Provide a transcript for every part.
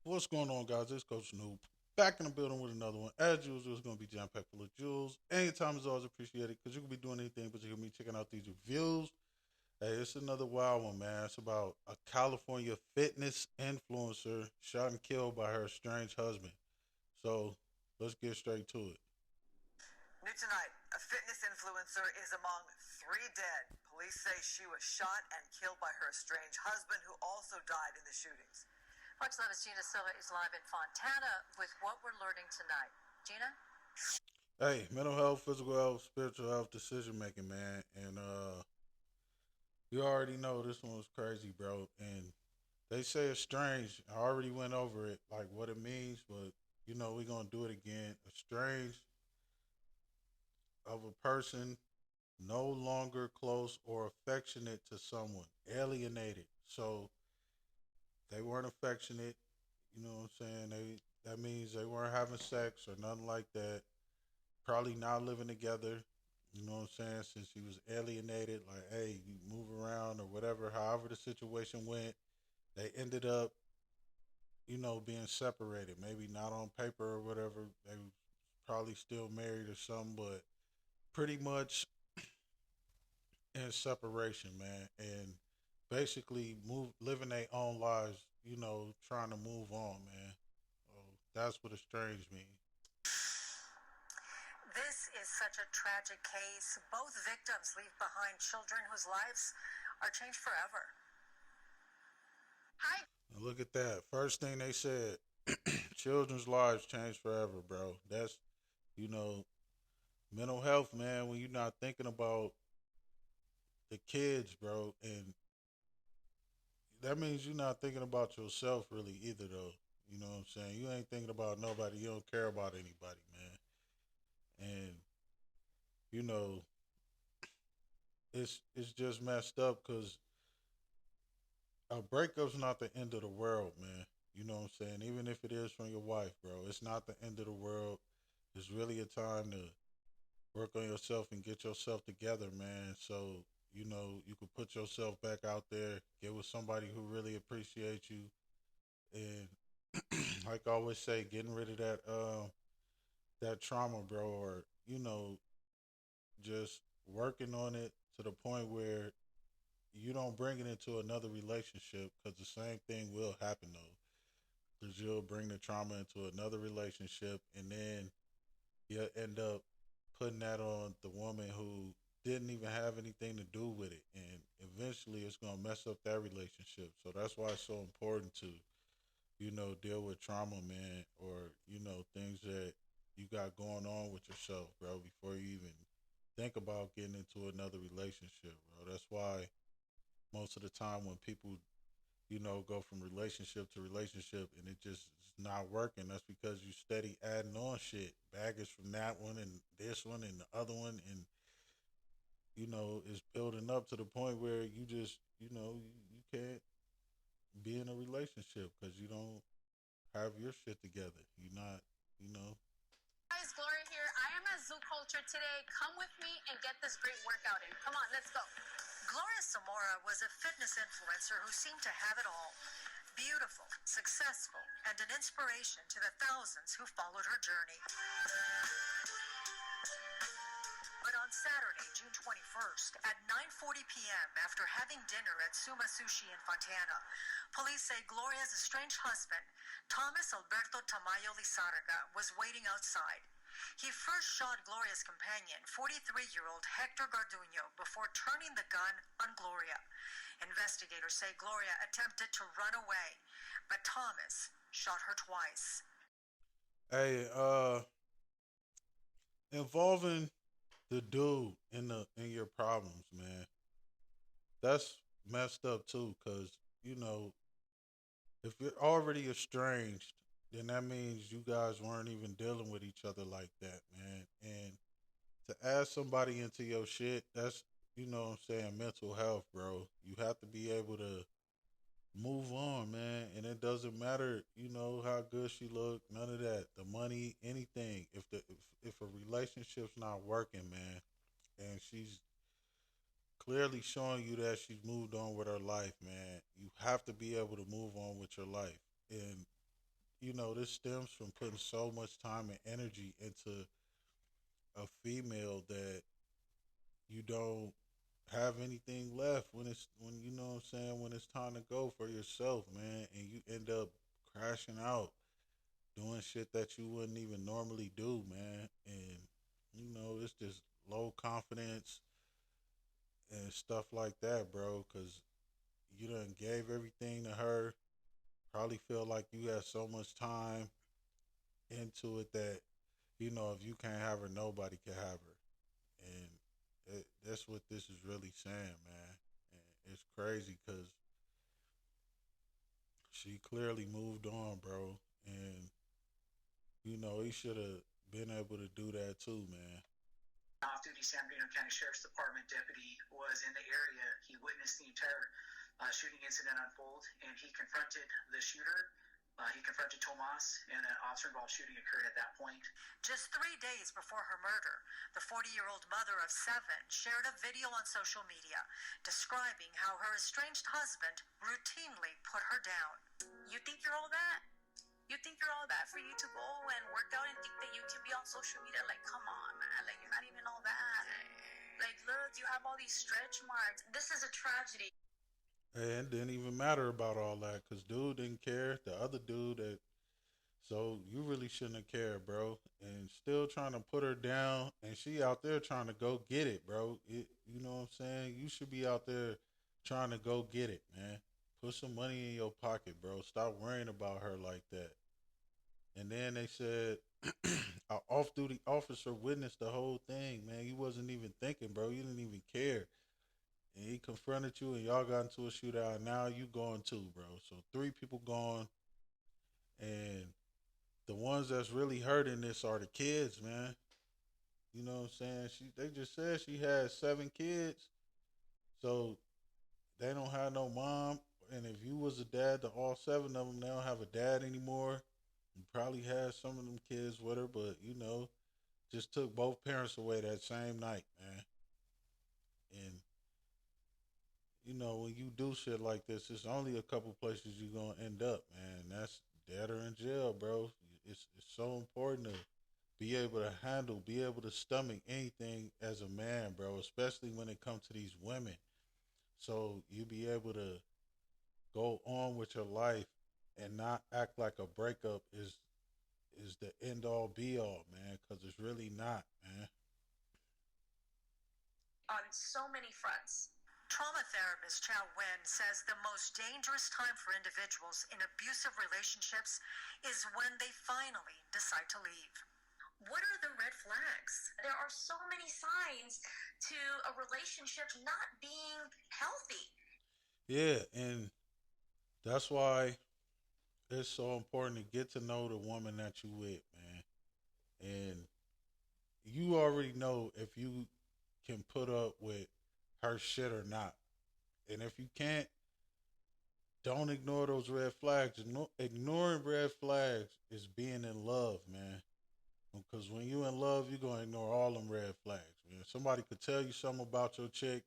What's going on, guys? It's Coach Noob back in the building with another one. As usual, it's going to be jam packed full of jewels. Anytime is always appreciated because you can be doing anything, but you can be checking out these reviews. Hey, it's another wild one, man. It's about a California fitness influencer shot and killed by her estranged husband. So let's get straight to it. New tonight, a fitness influencer is among three dead. Police say she was shot and killed by her estranged husband, who also died in the shootings. Fox 11's Gina Silva is live in Fontana with what we're learning tonight. Gina? Hey, mental health, physical health, spiritual health, decision making, man. And you already know this one was crazy, bro. And they say it's strange. I already went over it, like what it means, but we're gonna do it again. Estranged of a person no longer close or affectionate to someone, alienated. So they weren't affectionate. You know what I'm saying? That means they weren't having sex or nothing like that. Probably not living together. You know what I'm saying? Since he was alienated, like, hey, you move around or whatever. However the situation went, they ended up, being separated. Maybe not on paper or whatever. They was probably still married or something, but pretty much in separation, man, and basically move living their own lives. Trying to move on, man. So that's what estranged means. This is such a tragic case. Both victims leave behind children whose lives are changed forever. Hi. And look at that. First thing they said, children's lives change forever, bro. That's you know mental health, man. When you're not thinking about the kids, bro, and that means you're not thinking about yourself really either, though. You know what I'm saying? You ain't thinking about nobody. You don't care about anybody, man. And you know, it's just messed up because a breakup's not the end of the world, man. You know what I'm saying? Even if it is from your wife, bro, it's not the end of the world. It's really a time to work on yourself and get yourself together, man. So you can put yourself back out there, get with somebody who really appreciates you, and like I always say, getting rid of that trauma, bro, or just working on it to the point where you don't bring it into another relationship because the same thing will happen though. Because you'll bring the trauma into another relationship, and then you'll end up putting that on the woman who didn't even have anything to do with it, and eventually it's gonna mess up that relationship. So that's why it's so important to deal with trauma, man, or things that you got going on with yourself, bro, before you even think about getting into another relationship, bro. That's why most of the time when people go from relationship to relationship and it just is not working, that's because you steady adding on shit, baggage from that one and this one and the other one, and it's building up to the point where you just, you can't be in a relationship because you don't have your shit together. You're not, you know. Guys, Gloria here. I am at Zoo Culture today. Come with me and get this great workout in. Come on, let's go. Gloria Zamora was a fitness influencer who seemed to have it all. Beautiful, successful, and an inspiration to the thousands who followed her journey. But on Saturday, June 21st, at 9:40 p.m., after having dinner at Suma Sushi in Fontana, police say Gloria's estranged husband, Thomas Alberto Tamayo Lizarraga, was waiting outside. He first shot Gloria's companion, 43-year-old Hector Garduño, before turning the gun on Gloria. Investigators say Gloria attempted to run away, but Thomas shot her twice. Hey, involving the dude in your problems, man. That's messed up too, cause you know if you're already estranged, then that means you guys weren't even dealing with each other like that, man. And to add somebody into your shit, that's what I'm saying, mental health, bro. You have to be able to move on, man. And it doesn't matter, how good she look, none of that. The money, anything. If a relationship's not working, man, and she's clearly showing you that she's moved on with her life, man, you have to be able to move on with your life. And this stems from putting so much time and energy into a female that you don't have anything left when you know what I'm saying, when it's time to go for yourself, man, and you end up crashing out doing shit that you wouldn't even normally do, man. And it's just low confidence and stuff like that, bro, cuz you done gave everything to her. Probably feel like you had so much time into it that if you can't have her, nobody can have her. And that's what this is really saying, man. And it's crazy because she clearly moved on, bro. And he should have been able to do that too, man. Off-duty San Bernardino County Sheriff's Department deputy was in the area. He witnessed the entire shooting incident unfold, and he confronted the shooter. He confronted Tomas, and an officer-involved shooting occurred at that point. Just 3 days before her murder, the 40-year-old mother of 7 shared a video on social media describing how her estranged husband routinely put her down. You think you're all that? You think you're all that for you to go and work out and think that you can be on social media? Like, come on, man. Like, you're not even all that. Like, look, you have all these stretch marks. This is a tragedy. And it didn't even matter about all that because dude didn't care. The other dude so you really shouldn't have cared, bro. And still trying to put her down, and she out there trying to go get it, bro. You know what I'm saying? You should be out there trying to go get it, man. Put some money in your pocket, bro. Stop worrying about her like that. And then they said an off-duty officer witnessed the whole thing, man. You wasn't even thinking, bro. You didn't even care. And he confronted you, and y'all got into a shootout, and now you going too, bro. So 3 people gone, and the ones that's really hurting this are the kids, man. You know what I'm saying? They just said she had 7 kids, so they don't have no mom. And if you was a dad to all 7 of them, they don't have a dad anymore. You probably had some of them kids with her, but just took both parents away that same night, man. And when you do shit like this, it's only a couple places you're gonna end up, man. That's dead or in jail, bro. It's so important to be able to handle, be able to stomach anything as a man, bro, especially when it comes to these women. So you be able to go on with your life and not act like a breakup is the end all be all, man, because it's really not, man. On so many fronts. Trauma therapist Chow Wen says the most dangerous time for individuals in abusive relationships is when they finally decide to leave. What are the red flags? There are so many signs to a relationship not being healthy. Yeah, and that's why it's so important to get to know the woman that you with, man. And you already know if you can put up with her shit or not. And if you can't, don't ignore those red flags. Ignoring red flags is being in love, man. Because when you in love, you're going to ignore all them red flags, man. Somebody could tell you something about your chick,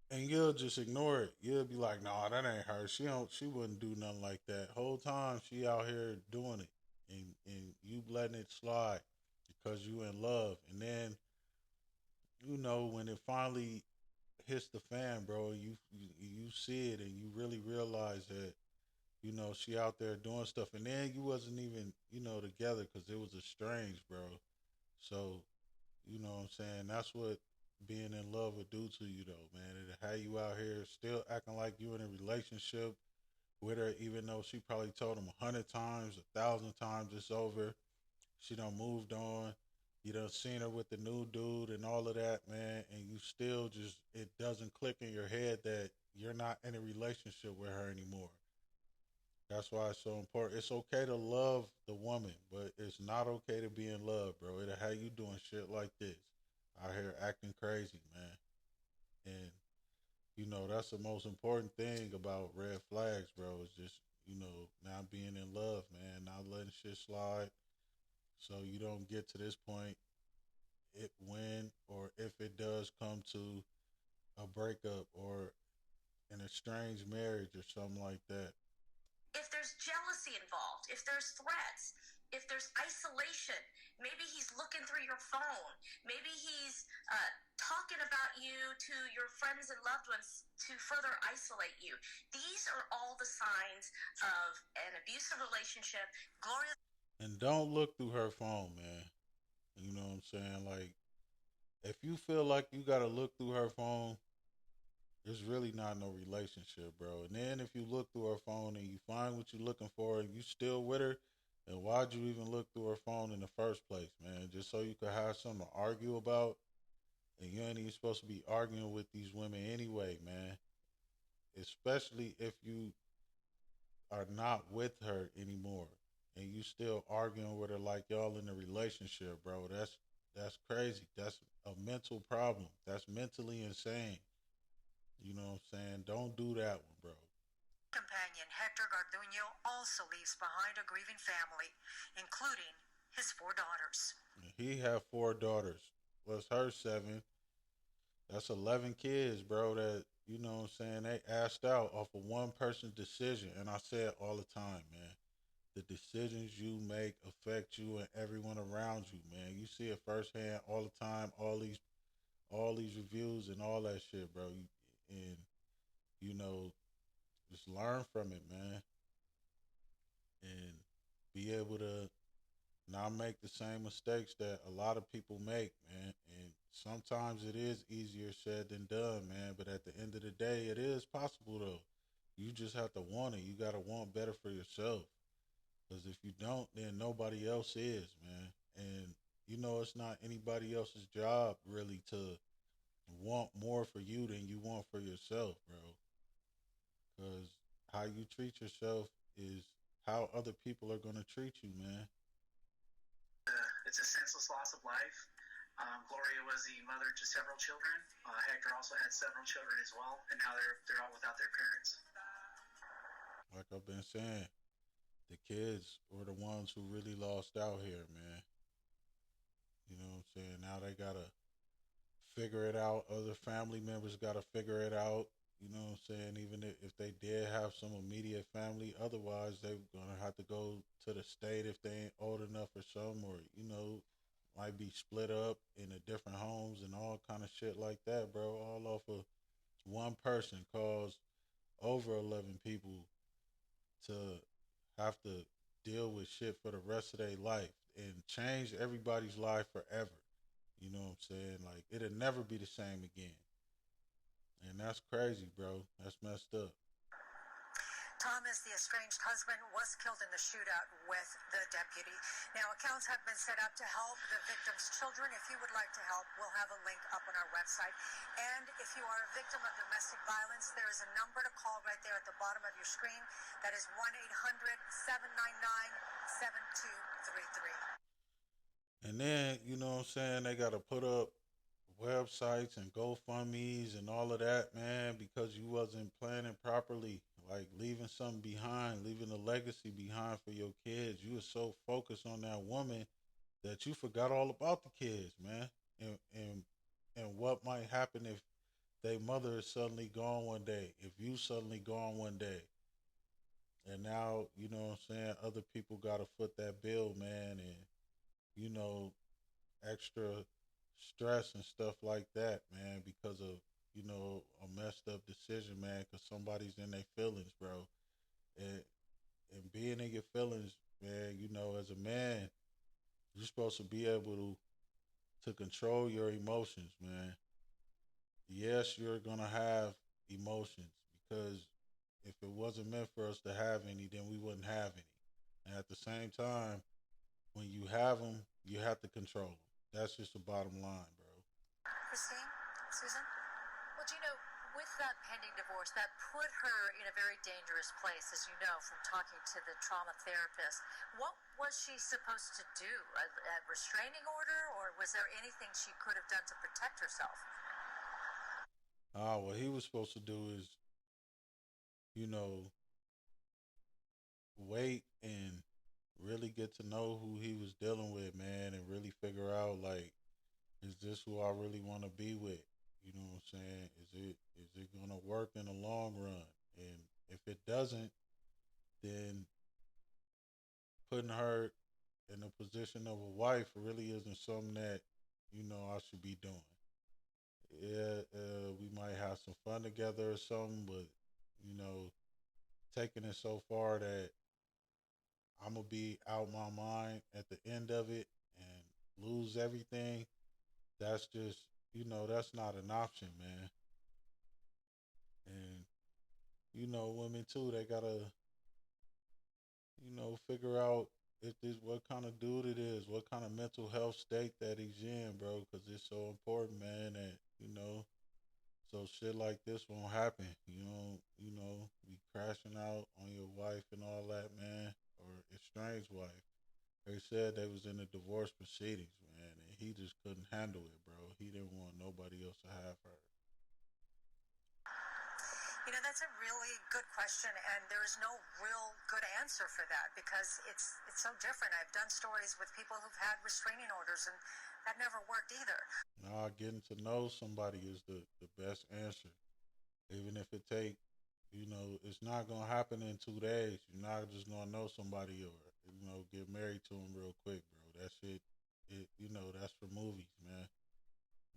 and you'll just ignore it. You'll be like, "Nah, that ain't her. She wouldn't do nothing like that." Whole time she out here doing it, and you letting it slide because you in love. And then when it finally hits the fan, bro, you see it and you really realize that she out there doing stuff, and then you wasn't even together because it was estranged, bro. So what I'm saying, that's what being in love would do to you, though, man. It'll have you out here still acting like you in a relationship with her, even though she probably told him 100 times, 1,000 times it's over. She done moved on. You done seen her with the new dude and all of that, man, and you still just, it doesn't click in your head that you're not in a relationship with her anymore. That's why it's so important. It's okay to love the woman, but it's not okay to be in love, bro. It'll have you doing shit like this. Out here acting crazy, man. And, that's the most important thing about red flags, bro, is just, not being in love, man. Not letting shit slide. So you don't get to this point when or if it does come to a breakup or an estranged marriage or something like that. If there's jealousy involved, if there's threats, if there's isolation, maybe he's looking through your phone, maybe he's talking about you to your friends and loved ones to further isolate you. These are all the signs of an abusive relationship. Gloria. And don't look through her phone, man. You know what I'm saying? Like, if you feel like you gotta look through her phone, there's really not no relationship, bro. And then if you look through her phone and you find what you're looking for and you still with her, then why'd you even look through her phone in the first place, man? Just so you could have something to argue about? And you ain't even supposed to be arguing with these women anyway, man. Especially if you are not with her anymore and you still arguing with her like y'all in a relationship, bro. That's crazy. That's a mental problem. That's mentally insane. You know what I'm saying? Don't do that one, bro. Companion Hector Garduño also leaves behind a grieving family, including his 4 daughters. He had 4 daughters. Plus her 7. That's 11 kids, bro, that, you know what I'm saying, they asked out off of one person's decision. And I say it all the time, man. The decisions you make affect you and everyone around you, man. You see it firsthand all the time, all these reviews and all that shit, bro. And, you know, just learn from it, man. And be able to not make the same mistakes that a lot of people make, man. And sometimes it is easier said than done, man. But at the end of the day, it is possible, though. You just have to want it. You got to want better for yourself. Because if you don't, then nobody else is, man. And, you know, it's not anybody else's job, really, to want more for you than you want for yourself, bro. Because how you treat yourself is how other people are going to treat you, man. It's a senseless loss of life. Gloria was the mother to several children. Hector also had several children as well, and now they're all without their parents. Like I've been saying, the kids were the ones who really lost out here, man. You know what I'm saying? Now they gotta figure it out. Other family members gotta figure it out. You know what I'm saying? Even if they did have some immediate family, otherwise they're gonna have to go to the state if they ain't old enough or something, or, you know, might be split up into different homes and all kind of shit like that, bro. All off of one person caused over 11 people to have to deal with shit for the rest of their life and change everybody's life forever. You know what I'm saying? Like, it'll never be the same again. And that's crazy, bro. That's messed up. Thomas, the estranged husband, was killed in the shootout with the deputy. Now, accounts have been set up to help the victim's children. If you would like to help, we'll have a link up on our website. And if you are a victim of domestic violence, there is a number to call right there at the bottom of your screen. That is 1-800-799-7233. And then, you know what I'm saying, they got to put up websites and GoFundMe's and all of that, man, because you wasn't planning properly. Like, leaving something behind, leaving a legacy behind for your kids. You were so focused on that woman that you forgot all about the kids, man. And what might happen if their mother is suddenly gone one day, if you suddenly gone one day. And now, you know what I'm saying, other people got to foot that bill, man, and, you know, extra stress and stuff like that, man, because of, you know, a messed up decision, man, because somebody's in their feelings, bro. And being in your feelings, man, you know, as a man, you're supposed to be able to control your emotions, man. Yes, you're going to have emotions, because if it wasn't meant for us to have any, then we wouldn't have any. And at the same time, when you have them, you have to control them. That's just the bottom line, bro. Christine? Susan? Well, Gino, with that pending divorce, that put her in a very dangerous place, as you know, from talking to the trauma therapist. What was she supposed to do? A restraining order, or was there anything she could have done to protect herself? What he was supposed to do is, you know, wait and really get to know who he was dealing with, man, and really figure out, like, is this who I really want to be with? You know what I'm saying? Is it going to work in the long run? And if it doesn't, then putting her in the position of a wife really isn't something that, I should be doing. Yeah, we might have some fun together or something, but, you know, taking it so far that I'm going to be out my mind at the end of it and lose everything, that's just, that's not an option, man. And, women too, they got to, figure out if this what kind of dude it is, what kind of mental health state that he's in, bro. Because it's so important, man. That so shit like this won't happen. Be crashing out on your wife and all that, man, or estranged wife. They said they was in the divorce proceedings, man, and he just couldn't handle it, bro. He didn't want nobody else to have her. That's a really good question, and there's no real good answer for that because it's so different. I've done stories with people who've had restraining orders, and that never worked either. Nah, getting to know somebody is the best answer. Even if it take, it's not gonna happen in 2 days. You're not just gonna know somebody or get married to them real quick, bro. That shit, that's for movies, man.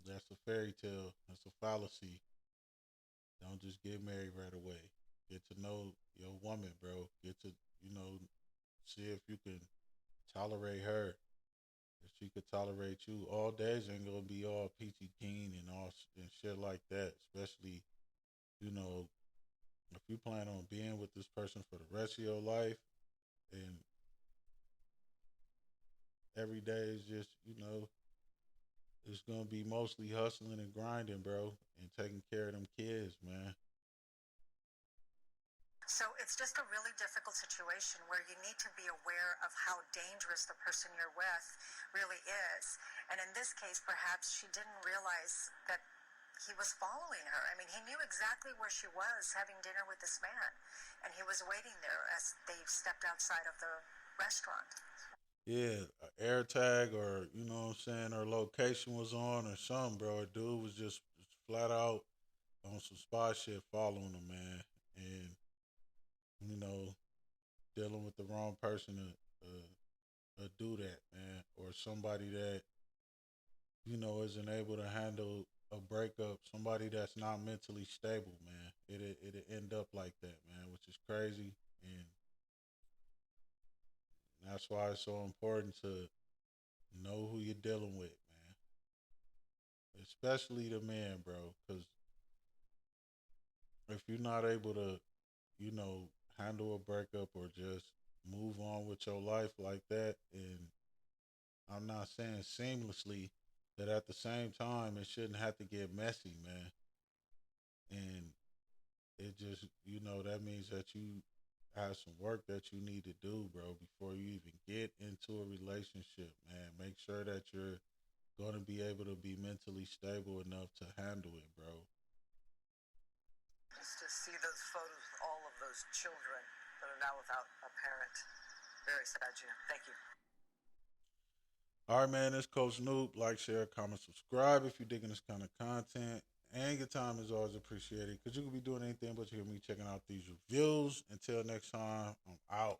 That's a fairy tale. That's a fallacy. Don't just get married right away. Get to know your woman, bro. Get to, see if you can tolerate her. If she could tolerate you. All days ain't gonna be all peachy keen and all and shit like that. Especially, you know, if you plan on being with this person for the rest of your life and every day is just, it's gonna be mostly hustling and grinding, bro, and taking care of them kids, man. So it's just a really difficult situation where you need to be aware of how dangerous the person you're with really is. And in this case, perhaps she didn't realize that he was following her. I mean, he knew exactly where she was having dinner with this man, and he was waiting there as they stepped outside of the restaurant. Yeah, a air tag or what I'm saying, her location was on or something, bro. A dude was just flat out on some spy shit following him, man, and you know dealing with the wrong person to do that, man, or somebody that isn't able to handle a breakup, somebody that's not mentally stable, man. It end up like that, man, which is crazy, and that's why it's so important to know who you're dealing with, man. Especially the man, bro, because if you're not able to, you know, handle a breakup or just move on with your life like that, and I'm not saying seamlessly, that at the same time it shouldn't have to get messy, man. And it just, that means that you have some work that you need to do, bro, before you even get into a relationship, man. Make sure that you're going to be able to be mentally stable enough to handle it, bro. Just to see those photos with all of those children that are now without a parent. Very sad, Jim. Thank you. All right, man, this Coach Noob. Like, share, comment, subscribe if you're digging this kind of content. And your time is always appreciated because you could be doing anything but you hear me checking out these reviews. Until next time, I'm out.